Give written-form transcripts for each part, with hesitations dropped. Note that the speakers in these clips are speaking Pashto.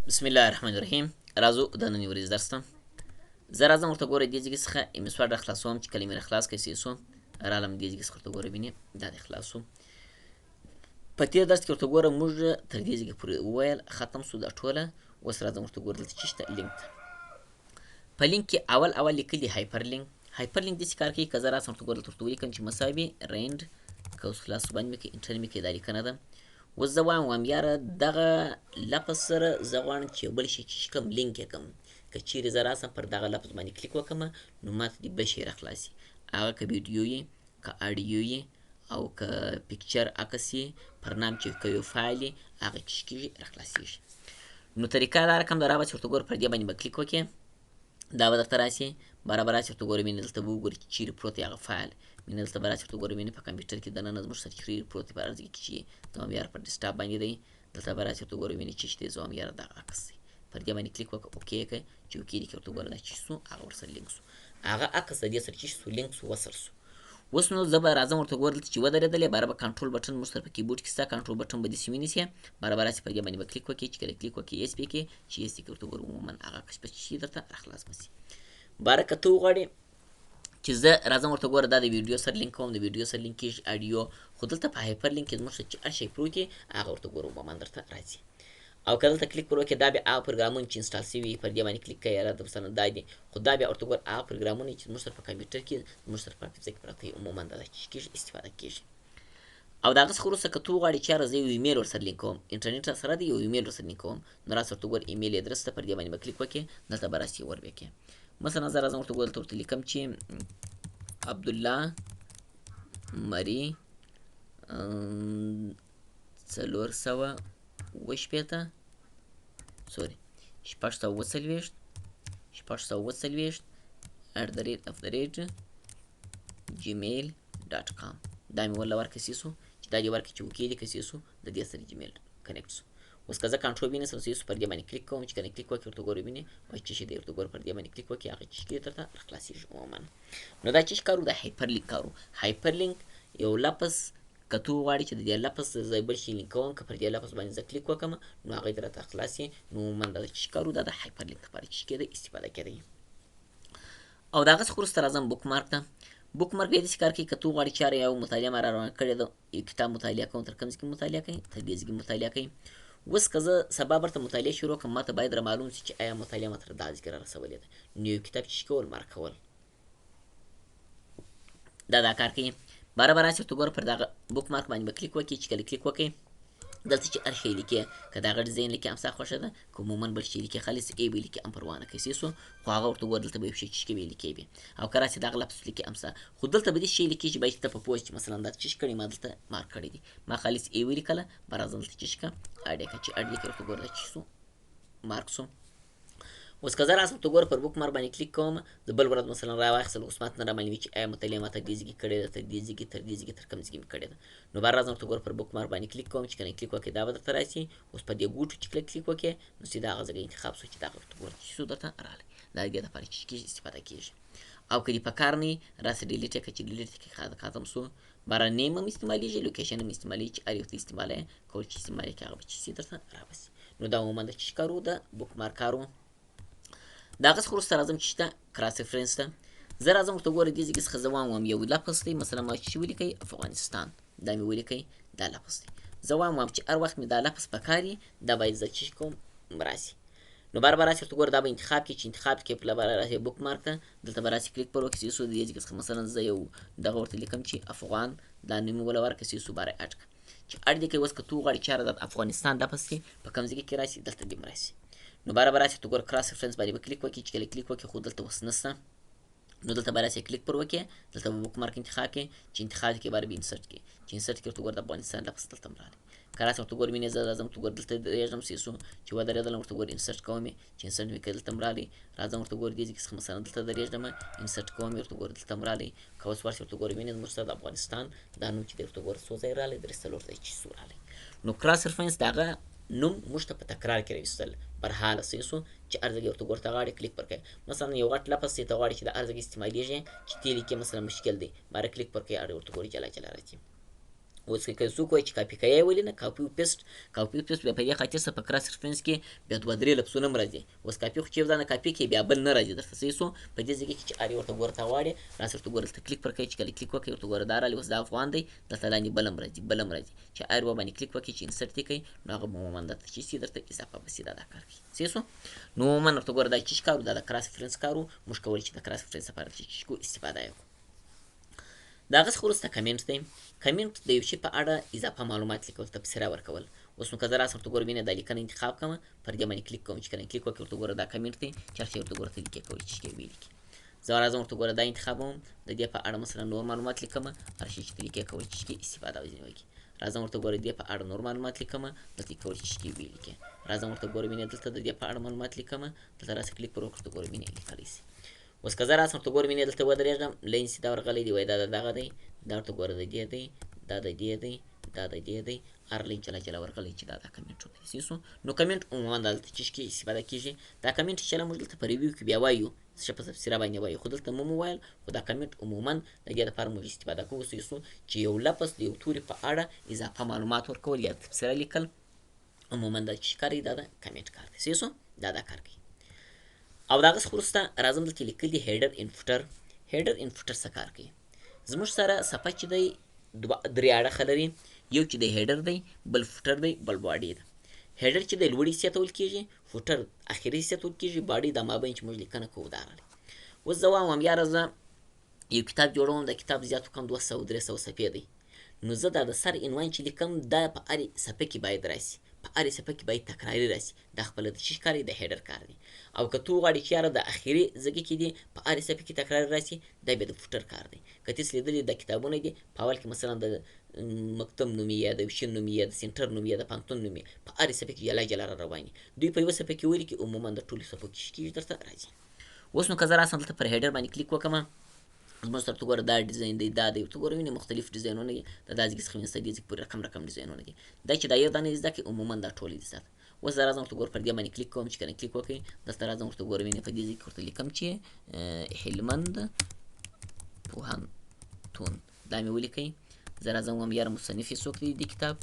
بسم الله الرحمن الرحیم. راځو د نننۍ ورځې درس ته. زه راځم ورته ګوره دې ځای څخه ms word راخلاصوم چې کلمې راخلاص کړئ سو رالم دې ځای څخه ورته ګوره وینې دا دې خلاصو. په تېر درس کې ورته ګوره موږ تر دې ځایه پورې وویل ختم سو دا ټوله. اوس راځم ورته ګوره دلته چې شته لینک ته. په لینک کې اول لیکلي هایپر لینک. هایپر لینک داسې کار کوي که زه راسم ورته ګوره دلته ورته ولیکم چې مساوي رینډ که اوس خلاص باندې مې کړئ انټر مې کړئ دا لیکنه ده. اوس زه وایم یاره دغه لفظ سره زه غواړم چې یو بل شي چې کوم لینک یې کړم. که چیرې زه راسم پر دغه لفظ باندې کلیک وکړم نو ماته دې بل شی راخلاصي. هغه که ویډیو یې که اډیو یې او که پیکچر عکس یې پر نام چې که یو فایل یې هغه چې کېږي راخلاصېږي. نو طریقه دا رقم ده راباسي ورته ګوره پر دې باندې به کلیک وکړې دا به درته راسي برابر راسي ورته ګوره مینې دلته به وګورې چې چیرې پروت دی هغه فایل مینې دلته به راسي ورته ګوره مینې په کمپیوټر کې دننه زموږ سره چیرې پروت دی په عرض کې چې زما بیا پر ډیسکټاپ باندې دی دلته به راسي ورته ګوره مینې چې دی زما بیا دغه عکس دی پر دې باندې کلیک وکړه اوکې کړئ چې اوکې دې کې ورته ګوره دا چې سو هغه ورسره لینک سو هغه عکس د دې سره چې سو لینک سو وصل سو. اوس نو زه به راځم ورته ګوره دلته چې ودرېدلې باره به کنټرول بټن موږ سره په کیبورډ کې ستا کنټرول بټن به داسې ونیسې برابر راسي پر دې باندې به کلیک وکړې چې کله کلیک وکړې ایس پې کې چې ایس کې ورته ګوره عموما هغه عکس به چې درته راخلاص به سي. باره که ته وغواړې چې زه راځم ورته ګوره دا د ویډیو سره لینک کوم د ویډیو سره لینک کېږي اډیو خو دلته په هایپر لینک کې زموږ سره چې هر شی پروت دی هغه ورته ګوره عموما درته راځي. او که دلته کلیک پر وکړې دا بیا هغه پروګرامونه چې انسټال سوي پر دې باندې کلیک کوې یاره مثلا دا دي خو دا بیا ورته ګوره هغه پروګرامونه چې زموږ سره په کمپیوټر کې زموږ سره په حافظه کې پراته وي عموما دا چې کېږي استفاده کېږي. او د هغه څخه وروسته که ته وغواړې چې یاره زه یو ایمیل ورسره لینک کوم انټرنېټ راسره دی یو ایمیل ورسره لینک کوم نو راسه ورته ګوره ایمیل اډرس ته پر دې باندې به کلیک وکړې دلته به راسي ور بیا کړې مثلا زه راځم ورته ګوره دلته ورته لیکم چې عبدالله مري 440 سوري 640 @gmail.com دا مې ولا ورکړی سو چې دا دې ورکړي چې اوکې دې کړی سو د دې سره جیمیل کنیکټ سو. اوس که زه کنټرول وینې سره سو پر دې باندې کلیک کوم چې کله کلیک وکړې ورته ګوره وینې وایي چې شي دی ورته ګوره پر دې باندې کلیک وکړې هغه چې کې درته راخلاصېږي عموما. نو دا چې کارو دا هایپر لینک کارو. هایپر لینک یو لفظ که ته وغواړې چې د دې لفظ زه بل شي لینک کوم که پر دې لفظ باندې زه کلیک وکړم نو هغه یې راته خلاصي نو عموما دا چې کارو دا د هایپر لینک لپاره چې کېده استفاده کېدی. او د هغه څخه وروسته راځم بوک مارک ته. بوک مارک بیا داسې کار کوي که ته وغواړې چې یو مطالعه ما را روانه کړې ده یو کتاب مطالعه کوم تر کوم ځای کې مطالعه کوي تر دې ځای کې مطالعه کوي. اوس که زه سبا برته مطالعه شروع کړم ماته باید را معلوم شي چې آیا مطالعه ما تر دا ځای کې را رسولې ده نو یو کتاب چې کول مارک کول دا کار کوي. برابر راسي ورته ګوره پر دغه بوک مارک باندې به کلیک وکړې چې کله کلیک وکړې دلته چې هر شی لیکې که د هغه ډیزاین لیکې هم ستا خوښه ده که عموما بل شی لیکې خالص ای به لیکې هم پروا نه کوي سو خو هغه ورته ګوره دلته به یو شی چې به لیکې وي او که راسي دغه لفظ لیکې هم ستا خو دلته به دې شی لیکې چې باید ته په پوه چې مثلا دا چې کړي ما دلته مارک کړی دي ما خالص ای ولیکله به راځم دلته چې کړه اډ یې کړه چې اډ لیکې ورته ګوره دا چې سو مارک سو. اوس که زه راسم ته ګوره پر بوک مارک باندې کلیک کوم د بل ورځ مثلا راواخیستل اوس ماته نه رامعلومېږي چې آیا مطالعه ما تر دې ځای کې کړې ده تر دې ځای کې تر دې ځای کې تر کوم ځای کې مې کړې ده نو بیا راځم ورته ګوره پر بوک مارک باندې کلیک کوم چې کله کلیک وکړې دا به درته راسي. اوس په دې ګوټو چې کله کلیک وکړې نو سیده هغه ځای انتخاب سو چې دغه ورته ګوره چې څو درته راغلی دا د دې لپاره چې استفاده کېږي. او که دې په کار نه وي راسه ډیلیټ یې کړه چې ډیلیټ یې کړې ختم سو. باره نیم هم استعمالېږي لوکیشن هم استعمالېږي چې هر یو ته استعمالوې کول چې استعمال یې کړې هغه به چې درته رابسي. نو دا عموما د چې کارو د بوک مارک کارو. د هغه څخه وروسته راځم چې شته کراس ریفرنس ته. زه راځم ورته ګوره دې ځای څخه زه وایم یو لفظ دی مثلا ما چې ولیکئ افغانستان دا مې ولیکئ دا لفظ دی زه وایم چې هر وخت مې دا لفظ په کار وي دا باید زه چې کوم راسي. نو بار راسي ورته ګوره دا به انتخاب کړي چې انتخاب کې پله به راسي بوک مارک ته دلته به راسي کلیک پر وکړي سو د دې ځای څخه مثلا زه یو دغه ورته لیکم چې افغان دا نوم وله ورکړي سو باره اډ کړه چې اډ دې کوي اوس که ته وغواړې چې د افغانستان لفظ کې په کوم ځای کې راسي دلته دې راسي. نو برابر راسي ته ګوره کراس ریفرنس باندې به کلیک وکړي چې کله کلیک وکړي خو دلته اوس نشته نو دلته به راسي کلیک پر وکړې دلته به بوک مارک انتخاب کړې چې انتخاب کې باره به انسرټ کړې چې انسرټ کړې ورته ګوره د افغانستان لفظ دلته راغلی که راسي ورته ګوره مینې زه راځم ورته ګوره دلته درېږم سو چې ودرېدلم ورته ګوره انسرټ کوم یې چې انسرټ مې کړې دلته راغلی راځم ورته ګوره دې ځای څخه مثلا دلته درېږدم انسرټ کوم یې ورته ګوره دلته راغلی که اوس ورسي ورته ګوره مینې زموږ سره د افغانستان دا نوم چې دی ورته ګوره څو ځای راغلی درې څلور ځای چې څو راغلی. نو کراس ریفرنس د هغه نوم موږ ته په تکرار کې راویستل پر حاله سو چې هر ځای ورته ګوره ته غواړې کلیک پر کړې مثلا یو غټ لفظ چې ته غواړې چې د هر ځای استعمالېږي چې ته لیکې مثلا مشکل دی باره کلیک پر کړې هر ورته ګورې جلا جلا راځي. اوس که څوک وایي چې کاپي کوي ولې نه کاپي و پیسټ بیا په دې خاطر سره په کراس ریفرنس کې بیا 2-3 لفظونه هم راځي. اوس کاپي خو چې یو ځانه کاپي کوي بیا بل نه راځي درته صحیح شو. په دې ځای کې چې ار ورته ګوره ته غواړې راس ورته ګوره دلته کلیک پر کوي چې کله کلیک وکړي ورته ګوره دا راغلی اوس دا افغان دی دلته لاندې بل هم راځي چې ار باندې کلیک وکړي چې انسرټ یې کوي نو هغه عموما درته چې سي درته اضافه بسي دا کار کوي صحیح شو. نو عموما ورته ګوره دا چې کارو دا د کراس ریفرنس کارو موږ کولی چې د کراس ریفرنس لپاره چې کو استفاده وکړو. د هغه څخه وروسته کمنټ دی. کمنټ د یو شي په اړه اضافه معلومات لیکل تبصره ورکول. اوس نو که زه راسم ورته ګوره وینې دا لیکنه انتخاب کړم پر دې باندې کلیک کوم چې کله کلیک وکړې ورته ګوره دا کمنټ دی چې هر شی ورته ګوره ته لیکې کولی چې شی ولیکي. زه راځم ورته ګوره دا انتخابوم د دې په اړه مثلا نور معلومات لیکم هر شی چې ته لیکې کولی چې استفاده ځینې وکړي. راځم ورته ګوره دې په اړه نور معلومات لیکم دلته کولی چې شی ولیکې. راځم ورته ګوره وینې دلته د دې په اړه معلومات لیکم دلته راسه کلیک پر وکړه ګوره وینې لیکلی شي. اوس که زه راسم ورته ګوره وینې دلته ودرېږم لین سیده ورغلی دی وایي دا دغه دی دا ورته ګوره د دې دی دا د دې دی دا د دې دی هر لین چلا ورغلی چې دا کمنټ وکړي صحیح شو. نو کمنټ عموما دلته چې کې استفاده کېږي دا کمنټ چې موږ دلته په ریویو کې بیا وایو څه په تفسیره باندې وایو خو دلته مو وایل خو دا کمنټ عموما د دې لپاره موږ استفاده کوو صحیح شو چې یو لفظ د یو توري په اړه اضافه معلومات ورکول یا تفسیره لیکل عموما دا چې کار دی دا د کمنټ کار دی صحیح شو دا کار کوي. او دا څخه وروسته راځم دلته لیکل دي هیډر ان فوټر. هیډر ان فوټر څه کار کوي؟ زموږ سره صفحه چې دی 3 اړخه لري یو چې د هیډر دی بل فوټر دی بل باډي ده. هیډر چې د لوړي حصې ته ویل کېږي فوټر اخري حصې ته ویل کېږي باډي د مابین چې موږ لیکنه کوو دا راغلی. اوس زه وایم یاره زه یو کتاب جوړوم د کتاب زیاتو کم 200-300 صفحې دی نو زه دا د سر عنوان چې لیکم دا په هرې صفحه کې باید راسي په هرې صفحه کې باید تکراري راسي دا خپله د څه کار دی د هیډر کار دی. او که ته وغواړې چې یاره د اخري ځګې کې دي په هرې صفحه کې تکراري راسي دا بیا د فوټر کار دی. که تاسې لیدلي د کتابونه دي په اول کې مثلا د مکتب نومي یا د ویشن نومي یا د سنټر نومي یا د پانتون نومي په هرې صفحه کې جلا را رواني دوی په یوه صفحه کې ولیکي عموما د ټولو صفحو کې کېږي درته راځي. اوس نو که زه راسم دلته پر هیډر باندې کلیک وکړم زموږ سره ته ګوره دا ډیزاین دی دا دی ته ګوره وینې مختلف ډیزاینونه دي د دا ځګې څخه وینسته دې ځګې پورې رقم ډیزاینونه دي دا چې دا یو دانې زده کړي عموما دا ټولې دي ساته. اوس زه راځم ورته ګوره پر دې باندې کلیک کوم چې کله کلیک وکړئ دلته راځم ورته ګوره وینې په دې ځای کې ورته لیکم چې هلمند پوهنتون دا مې ولیکئ. زه راځم وایم یاره مصنف یې څوک دی د کتاب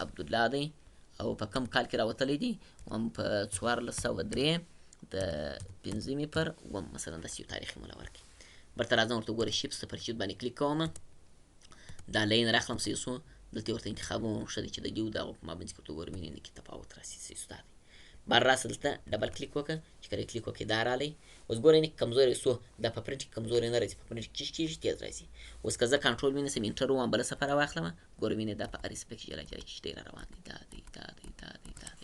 عبدالله دی او په کم کال کې راوتلی دی وایم په 1403 د 5 پر اووم مثلا داسې یو تاریخ مولا ورکړي. برته راځم ورته ګوره شیپ صفر شیپ باندې کلیک کوم دا لین راخلم صحیح شو دلته ورته انتخابوم ښه دی چې د دې د هغو په مابین کې ورته ګوره وینې کې تفاوت راسي صحیح شو دا دی. بار راسه دلته ډبل کلیک وکړه چې کله کلیک وکړې دا راغلی. اوس ګوره یعنې کمزوری سو دا په پرنټ کې کمزوری نه راځي په پرنټ کې کېږي تیز راځي. اوس که زه کنټرول وینسم انټر ووایم بله صفحه راواخلم ګوره وینې دا په هرې صفحه کې جلا چې دی را روان دی دا دی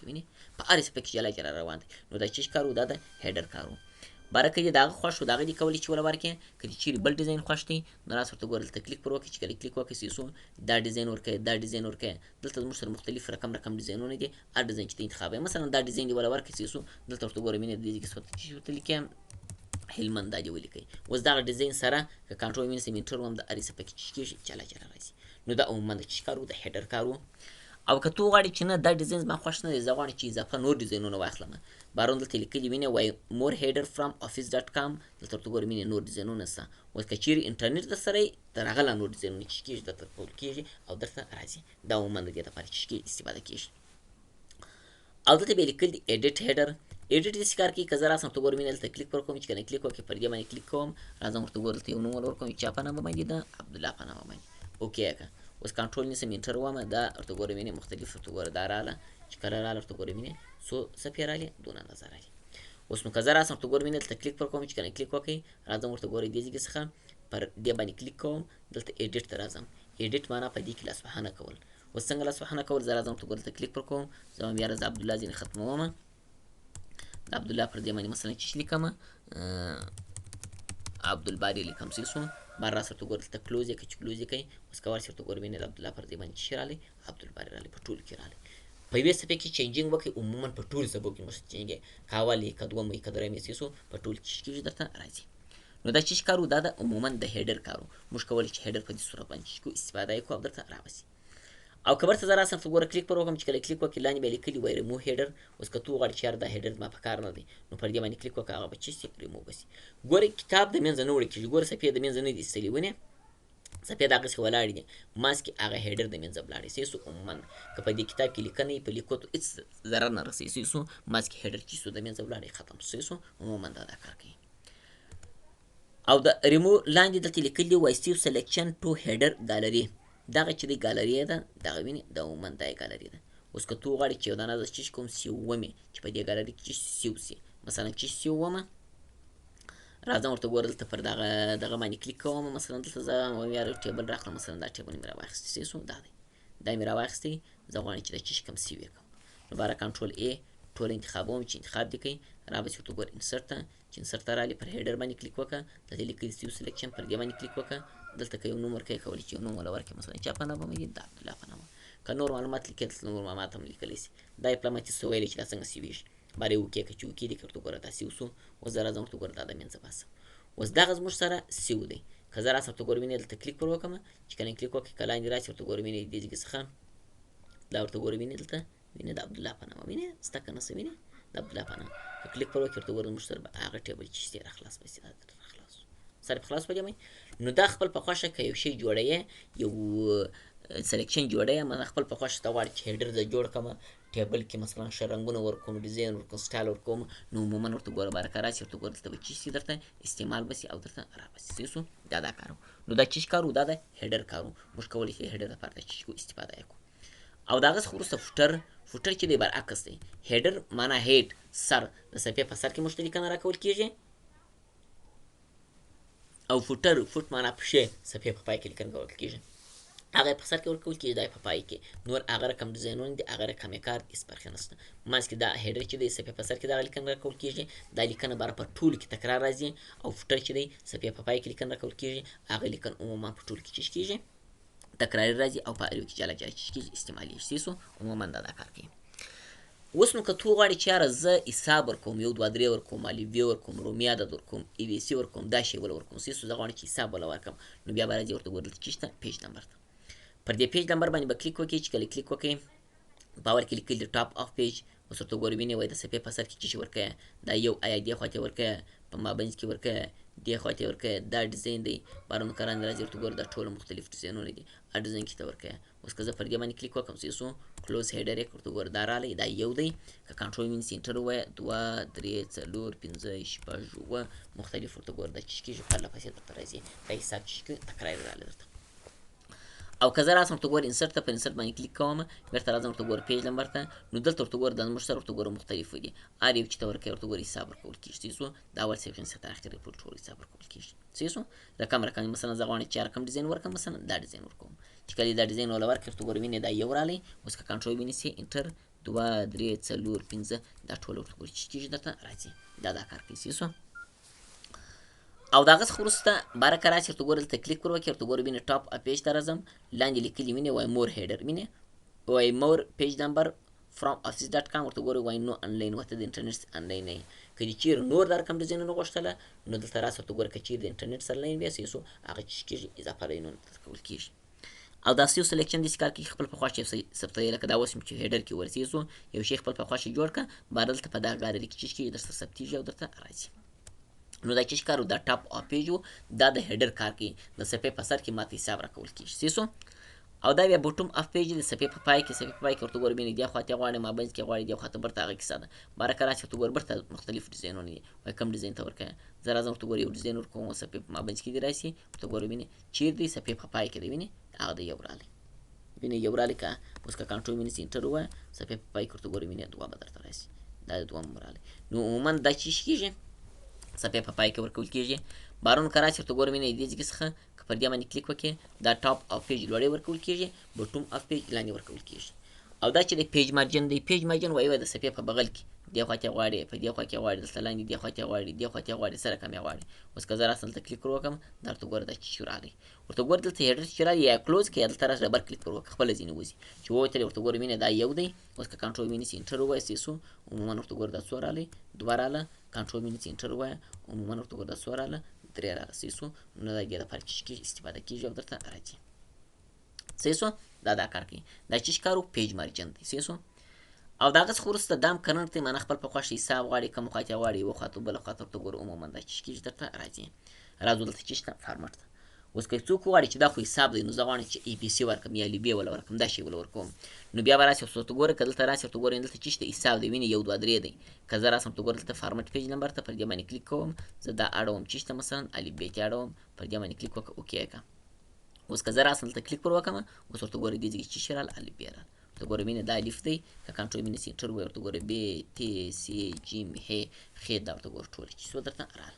وینې په هرې صفحه کې جلا روان دی. نو دا چې کار و دا د هیډر کار و. باره که دې د هغه خوښ و د هغه دې کولی چې وله ورکړې که دې چیرې بل ډیزاین خوښ دی نو راس ورته ګوره دلته کلیک پر وکړې چې کله کلیک وکړې صحیح شو دا ډیزاین ورکړې دا ډیزاین ورکړې دلته زموږ سره مختلف رقم ډیزاینونه دي هر ډیزاین چې ته انتخاب یې مثلا دا ډیزاین دې وله ورکړې صحیح شو دلته ورته ګوره مینې د دې ځای کې ورته لیکې هلمند دا دې ولیکئ. اوس دغه ډیزاین سره که کنټرول وینسم انټر وم د هرې صفحه کې چې کېږي جلا راځي. نو دا عموما د چې کار و د هیډر کار و. او که ته وغواړې چې نه دا ډیزاین زما خوښ نه دی زه غواړم چې اضافه نور ډیزاینونه واخلم بارون دلته لیکلي وینې وایي مور هیډر فرام office.com دلته ورته ګورې وینې نور ډیزاینونه شته. اوس که چیرې انټرنیټ درسره یې تر هغه لا نور ډیزاینونه چې کېږي درته کول کېږي او درته راځي دا عموما د دې لپاره چې استفاده کېږي. او دلته بیا لیکل دي ایډیټ هیډر. ایډیټ داسې کار کوي که زه راسم ورته ګوره وینې دلته کلیک پر کوم چې کله کلیک وکړې پر دې باندې کلیک کوم راځم ورته ګوره دلته یو نوم ورکوم چا په نامه باندې ده عبدالله په نامه باندې اوکې که اوس کنټرول نیسم انټر ووایم دا ورته ګوره وینې مختلف ورته ګوره دا راغله چې کله راغله ورته ګوره وینې څو صفحې راغلې 2 اندازه راغلې. اوس نو که زه راسم ورته ګوره وینې دلته کلیک پر کوم چې کله کلیک وکړئ راځم ورته ګوره دې ځای څخه پر دې باندې کلیک کوم دلته ایډیټ ته راځم. ایډیټ معنا په دې کې لاسوهنه کول. اوس څنګه لاسوهنه کول زه راځم ورته ګوره دلته کلیک پر کوم زه وایم یاره زه عبدالله ځینې ختموم د عبدالله پر دې باندې مثلا چې لیکم عبدالباري لیکم صحیح شو بار راس ورته ګوره دلته کلوز یې که چې کلوز یې کوئ اوس کولی شئ ورته ګوره وینې د عبدالله پر دې باندې چې شی راغلی عبدالباري راغلی په ټولو کې راغلی. په یوې صفحې کې چینجینګ وکړئ عموما په ټولو صفحو کې مخکې چینج که اول یې که دوم یې که درېیم یې صحیح شو په ټولو کې چې کېږي درته راځي. نو دا چې کار و دا د عموما د هیډر کار و موږ کولی چې هیډر په دې صورت باندې چې استفاده یې کړو او درته رابسي. او که برته زه راسم ته ګوره کلیک پر وکړم چې کله کلیک وکړې لاندې به یې لیکلي وایي ریموو هیډر. اوس که ته وغواړې چې یاره دا هیډر زما په کار نه دی نو پر دې باندې کلیک وکړه هغه به چې شي ریموو به شي. ګورې کتاب د منځه نه وړل کېږي ګوره صفحې د منځه نه دي ایستلې ونې صفحې دغسې ولاړې دي منځ کې هغه هیډر د منځه ولاړې سې سو عموما که په دې کتاب کې لیکنه وي په لیکلو هېڅ ضرر نه رسوي سې سو منځ کې هیډر چې سو د منځه ولاړې ختم سې سو عموما دا کار کوي او د ریمو لاندې دلته لیکلي وای سیو سلیکشن ټو هیډر ګالري دغه چې د ګالري ده دغه ویني د عموما دا ګالري ده اوس که تو غواړې چې یو دانه زه چیش کوم سیو ومې چې په دې ګالري کې چیش سیو سي مثلا چیش سیو ومه راځم ورته ګوره دلته پر دغه باندې کلیک کوم مثلا دلته زه یو ټیبل راخلم مثلا دا ټیبل مې راواخیستی سې سو دا دی دا مې راواخیستی زه غواړم چې د چیش کوم سیو یې کوم دوباره کنټرول ای ټول انتخابوم چې انتخاب دې کوي رابسې ورته ګوره انسرت ته چې انسرت ته رالي پر هیډر باندې کلیک وکړه دلته لیکلي سیو سلیکشن پر دې باندې کلیک وکړه دلته که یو نوم ورکوې کولی چې یو نوم وله ورکړې مثلا چا په نامه باندې د عبدالله په نامه که نور معلومات لیکې دلته نور معلومات هم لیکلی سي دا یې پلماتي څه ویلی چې دا څنګه سیویږي باره یې وکې که چې وکې دې که ورته ګوره دا سیو سو اوس زه راځم ورته ګوره دا د منځه باسم اوس دغه زموږ سره سیو دی که زه راسم ورته ګوره وینې دلته کلیک پر وکړم چې کله کلیک وکړې که لاندې راسي ورته ګوره وینې دې ځای څخه دا ورته ګوره وینې دلته وینې د عبدالله په نامه وینې سته که نه څه وینې د عبدالله په نامه که کلیک پر وکړې ورته ګوره زموږ سره به هغه ټیبل چې شته راخلاص به سي دا راخلاص سره خلاص پدې نو دا خپل په خوښه که یو شی جوړوې یو سلیکشن جوړوې ما خپل په خوښه ته غواړې چې هیډر زه جوړ کړم ټیبل کې مثلا ښه رنګونه ورکوم ډیزاین ورکوم سټایل ورکوم نو عموما ورته ګوره بارکه راسي ورته ګوره دلته به چی سي درته استعمال به سي او درته رابسي سې سو دا کار نو دا چیش کار و دا د هیډر کار و موږ کولی شو هیډر لپاره د چیشکو استفاده یې کړو او د هغه څخه وروسته فوټر چې دی برعکس دی هیډر معنا هیډ سر د صفحې په سر کې موږ ته لیکنه راکول کېږي او فوټ معنا پښې صفحې په پای کې لیکنه کول کېږي هغه په سر کې ورکول کېږي دا په پای کې نور هغه رقم ډیزاینونه دي هغه رقم یې کار هېڅ فرق نشته منځ کې دا هیډر چې دی صفحې په سر کې دغه لیکنه راکول کېږي دا لیکنه باره په ټولو کې تکرار راځي او فوټر چې دی صفحې په پای کې لیکنه راکول کېږي هغه لیکنه عموما په ټولو کې چیش کېږي تکراري راځي او په اړیو کې جلا جلا چیش کېږي استعمالیږي سې سو عموما دا کار کوي اوس نو که تو غواړې چې یاره زه حساب ورکوم یو دوه درې ورکوم الفبې ورکوم رومي عدد ورکوم ای وی سی ورکوم دا شی وله ورکوم سې سو زه غواړم چې حساب وله ورکړم نو بیا به راځي ورته ګوره دلته چیشته پیج نمبر ته پر دې پیج نمبر باندې به کلیک وکړئ چې کله کلیک وکړئ باور کې لیکلي ټاپ اف پیج اوس ورته ګوره وینې وایي د صفحې په سر کې چې ورکوې دا یو آیا دې خوا ته ورکوې په مابینځ کې ورکوې دې خوا ته ورکوې دا ډیزاین دی بارونو کران راځي ورته ګوره دا ټول مختلف ډیزاینونه دي هر ډیزاین کې ته ورکوې اوس که زه پر دې باندې کلیک وکړم سې سو کلوز هیډر یې ورته ګوره دا راغلی دا یو دی که کنټرول مینس انټر ووایه دوه درې څلور پنځه شپږ اووه مختلف ورته ګوره دا چیش کېږي پرله پسې درته راځي دا حساب چیش کوي تکراري راغلی درته او که زه راسم ورته ګوره انسرت ته پر انسرت باندې کلیک کوم بېرته راځم ورته ګوره پیج نمبر ته نو دلته ورته ګوره دا زموږ سره ورته ګوره مختلف دي هر یو چې ته ورکوې ورته ګوره حساب ورکول کېږي څه سو د اول سیکشن څخه تر اخره پورې ټول حساب ورکول کېږي څه سو رقم مثلا زه غواړم چې رقم ډیزاین ورکړم مثلا دا ډیزاین ورکوم چې کله دا ډیزاین وله ورکړې ورته ګوره وینې دا یو راغلی اوس که کنټرول ونیسې انټر دوه درې څلور پنځه دا ټول ورته ګوره چې کېږي درته راځي دا کار کوي څه سو او د هغه څخه وروسته باره که راسي ورته ګوره دلته کلیک پر وکړې ورته ګوره وینې ټاپ پیج ته راځم لاندې لیکلي وینې وایي مور هیډر وینې وایي مور پیج نمبر فرام افیس ډاټ کام ورته ګوره وایي نو انلاین ورته د انټرنیټ انلاین نه که دې چیرې نور دا رقم ډیزاینونه غوښتله نو دلته راسه ورته ګوره که چیرې د انټرنیټ سره لاین بیا سو هغه چیش کېږي اضافه لاینونه درته کول کېږي او دا سیو سلیکشن داسې کار کوي خپل په خوښه ثبتوي لکه دا اوس چې هیډر کې ورسېږو یو شی خپل په خوښه جوړ کړه بیا دلته په دغه ګالري کې چیش کېږي درته ثبتېږي او درته راځي نو دا چیش کار دا ټاپ اف پیج و دا د هیډر کار کوي د صفحې په سر کې ماته حساب راکول کېږي سې سو او دا بیا بوټوم اف پیج د صفحې په پای کې ورته ګوره بینې دې خوا ته غواړې مابینځ کې غواړې دې خوا ته برته هغه کیسه ده باره که راسي ورته ګوره برته مختلف ډیزاینونه دي وایي کوم ډیزاین ته ورکوې زه راځم ورته ګوره یو ډیزاین ورکوم صفحې په مابینځ کې دې راسي ورته ګوره وینې چیرې دی صفحې په پای کې دی وینې هغه د یو راغلی وینې یو راغلی که اوس که کنټرول ونیسي انټر ووایه صفحې په پای کې ورته ګوره وینې دوه به درته راسي دا د دوهم راغلی نو عموما دا چی کېږي صفحې په پای کې ورکول کېږي بارون که راسي ورته ګوره وینې دې ځای څخه که پر دې باندې کلیک وکړې دا ټاپ اف پیج لوړې ورکول کېږي بټوم اف پیج لاندې ورکول کېږي او دا چې د پیج مارجن دی پیج مارجن وایي د صفحې په بغل کې دې خوا ته غواړې په دې خوا کې غواړې دلته لاندې دې خوا ته غواړې دې خوا ته غواړې څه رقم یې غواړې اوس که زه راسم دلته کلیک پر وکړم دا ورته ګوره دا چې راغلی ورته ګوره دلته هیډر چې راغلی یا کلوز کړې یا دلته راسه ډبل کلیک پر وکړه خپله ځینې وځي چې ووتلې ورته ګوره وینې دا یو دی اوس که کنټرول ونیسي انټر ووایه سو عموما ورته ګوره دا څو راغلی دوه راغله کنټرول ونیسي انټر ووایه عموما ورته ګوره دا څو راغله درې راغله سو نو دا دې لپاره چې استفاده کېږي او درته راځي سو دا کار کوي دا چې کارو پیج مارجن دی سو او دا هغه څخه وروسته دا هم کرنټ دی معنا خپل په خوښه حساب غواړي کوم خوا ته غواړي یوه خوا ته بله خوا ته ورته ګوره عموما دا چې کېږي درته راځي راځو دلته چې شته فارمټ ته اوس که څوک وغواړي چې دا خو حساب دی نو زه غواړم چې ای بي سي ورکړم یا لیبې وله ورکړم دا شی وله ورکوم نو بیا به راسي ورته ګوره که دلته راسي ورته ګورئ دلته چې شته حساب دی وینې 1 2 3 دی که زه راسم ورته ګوره دلته فارمټ پیج نمبر ته پر دې باندې کلیک کوم زه دا اړوم چې شته مثلا الف ب ته اړوم پر دې باندې کلیک وکړه اوکې کړه اوس که زه راسم دلته کلیک پر وکړم اوس ورته ګوره دې ځای کې چې شي راغله الف ب راغله ورته ګوره وینې دا الف دی که کنټرول مینس انټر ووایې ورته ګوره ب ت س ج م ح خ دا ورته ګوره ټول چې څو درته راغله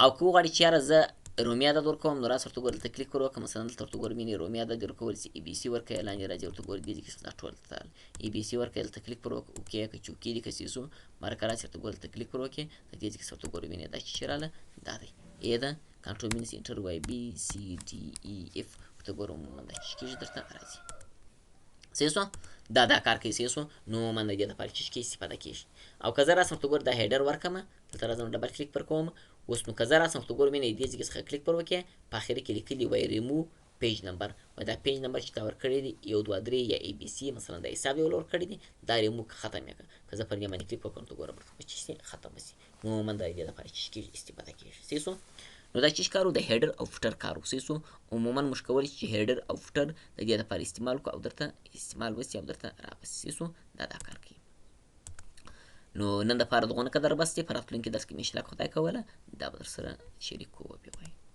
او که وغواړي چې یاره زه رومي عدد ورکوم نو راسه ورته ګوره دلته کلیک پر وکړه مثلا دلته ورته ګوره مینې رومي عدد دې ورکولی سي ای بي سي ورکړه لاندې راځي ورته ګوره دې ځای کې دا ټول درته ای بي سي ورکړه دلته کلیک پر وکړه اوکې که چې اوکې دي که سي سو مرکه راسي ورته ګوره دلته کلیک پر وکړې د دې ځای کې ورته ګوره وینې دا چې راغله دا دی ای ده کنټرول مینس انټر وایي بي سي ډي ای اف ورته ګوره عموما دا چې کېږي درته راځي صحیح شو دا کار کوي صحیح شو نو عموما د دې دپاره چې کې استفاده کېږي او که زه راسم ورته ګوره دا هیډر ورکړم دلته راځم ډبل کلیک پر کوم اوس نو که زه راسم ورته ګورم مینې دې ځای کې څخه کلیک پر وکړې په اخر کې لیکلي وایي ریمو پیج نمبر وایي دا پیج نمبر چې تا ورکړی دی 1 2 3 یا ای بي سي مثلا دا حساب یې ول ورکړی دی دا ریمو ختم یې کړه که زه پر دې باندې کلیک وکړم ته ګوره ورته چې شي ختم شي نو عموما د دې دپاره چې کېږي استفاده کېږي صحیح شو نو دا چې کارو د هیډر او فوټر کارو صحیح شو عموما موږ کولی چې هیډر او فوټر د دې دپاره استعمال کړو او درته استعمال وسي او درته راوسي صحیح شو دا کار کوي نو نن دپاره دغونه قدر بس دی په راتلونکي درس کې مې انشاءالله خدای کوله دا به در سره شریک کوو بیا وایي